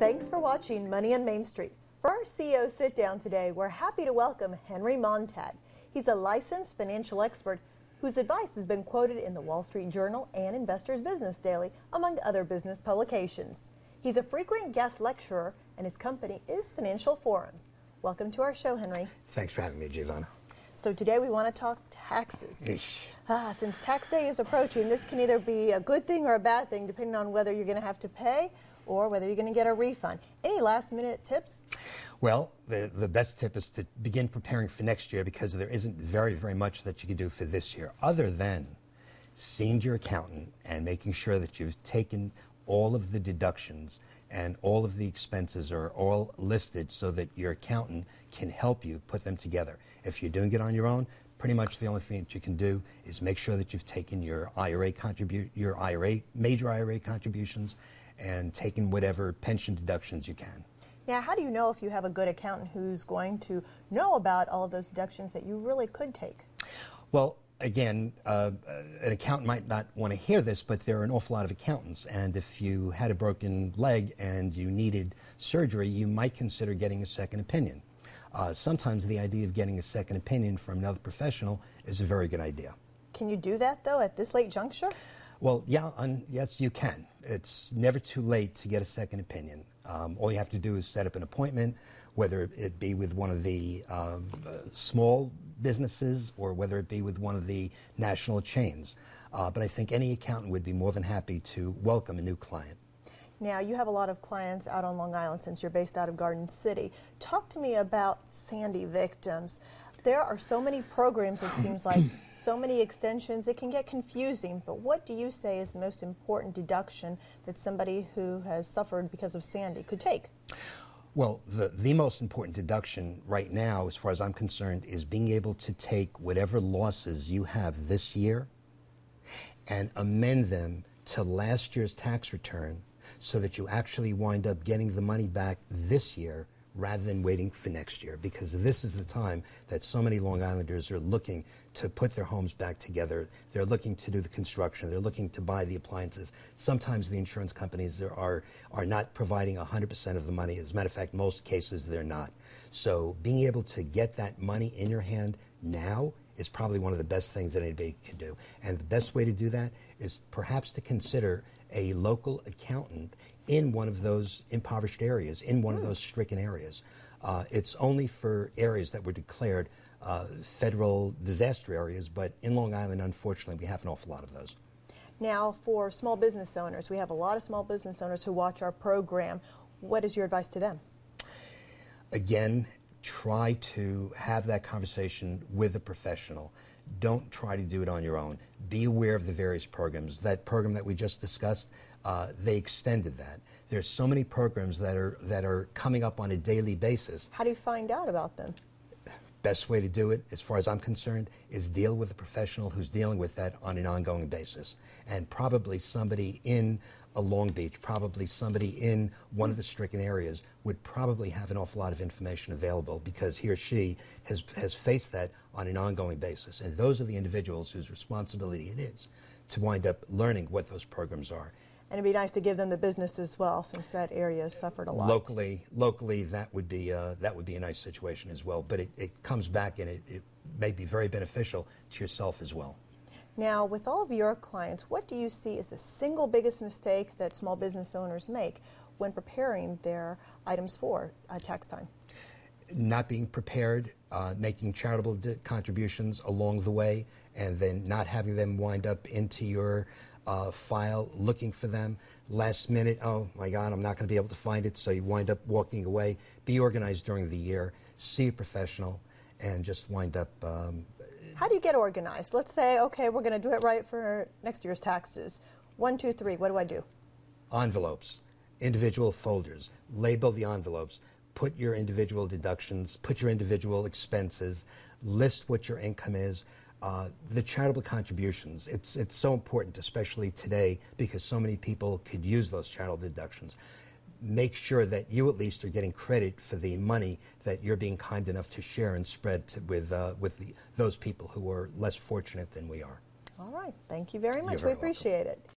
Thanks for watching Money on Main Street. For our CEO sit-down today, we're happy to welcome Henry Montag. He's a licensed financial expert whose advice has been quoted in the Wall Street Journal and Investors Business Daily, among other business publications. He's a frequent guest lecturer, and his company is Financial Forums. Welcome to our show, Henry. Thanks for having me, Giovanna. So today we want to talk taxes. Since tax day is approaching, this can either be a good thing or a bad thing, depending on whether you're going to have to pay or whether you're going to get a refund. Any last-minute tips? Well, the best tip is to begin preparing for next year, because there isn't very much that you can do for this year, other than seeing your accountant and making sure that you've taken all of the deductions and all of the expenses are all listed so that your accountant can help you put them together. If you're doing it on your own, pretty much the only thing that you can do is make sure that you've taken your major IRA contributions and taken whatever pension deductions you can. Now, how do you know if you have a good accountant who's going to know about all of those deductions that you really could take? Well, again, an accountant might not want to hear this, but there are an awful lot of accountants, and if you had a broken leg and you needed surgery, you might consider getting a second opinion. Sometimes the idea of getting a second opinion from another professional is a very good idea. Can you do that, though, at this late juncture? Well, yeah, yes, you can. It's never too late to get a second opinion. All you have to do is set up an appointment, whether it be with one of the small businesses or whether it be with one of the national chains. But I think any accountant would be more than happy to welcome a new client. Now, you have a lot of clients out on Long Island since you're based out of Garden City. Talk to me about Sandy victims. There are so many programs, it seems like, so many extensions, it can get confusing, but what do you say is the most important deduction that somebody who has suffered because of Sandy could take? Well, the most important deduction right now, as far as I'm concerned, is being able to take whatever losses you have this year and amend them to last year's tax return so that you actually wind up getting the money back this year rather than waiting for next year, because this is the time that so many Long Islanders are looking to put their homes back together. They're looking to do the construction. They're looking to buy the appliances. Sometimes the insurance companies are not providing 100% of the money. As a matter of fact, most cases they're not. So being able to get that money in your hand now is probably one of the best things that anybody can do. And the best way to do that is perhaps to consider a local accountant in one of those impoverished areas, in one of those stricken areas. It's only for areas that were declared federal disaster areas, but in Long Island, unfortunately, we have an awful lot of those. Now, for small business owners, we have a lot of small business owners who watch our program. What is your advice to them? Again, try to have that conversation with a professional. Don't try to do it on your own. Be aware of the various programs. That program that we just discussed, they extended that. There's so many programs that are coming up on a daily basis. How do you find out about them? Best way to do it, as far as I'm concerned, is deal with a professional who's dealing with that on an ongoing basis. And probably somebody in Long Beach, probably somebody in one of the stricken areas would probably have an awful lot of information available, because he or she has faced that on an ongoing basis. And those are the individuals whose responsibility it is to wind up learning what those programs are. And it'd be nice to give them the business as well, since that area has suffered a lot. Locally, that would be a nice situation as well. But it comes back, and it may be very beneficial to yourself as well. Now, with all of your clients, what do you see as the single biggest mistake that small business owners make when preparing their items for tax time? Not being prepared, making charitable contributions along the way, and then not having them wind up into your file, looking for them. Last minute, oh my God, I'm not going to be able to find it, so you wind up walking away. Be organized during the year, see a professional, and just wind up... How do you get organized? Let's say, okay, we're going to do it right for next year's taxes. 1, 2, 3, what do I do? Envelopes, individual folders, label the envelopes, put your individual deductions, put your individual expenses, list what your income is. The charitable contributions, it's so important, especially today, because so many people could use those charitable deductions. Make sure that you at least are getting credit for the money that you're being kind enough to share and spread with those people who are less fortunate than we are. All right. Thank you very much. You're very We appreciate it.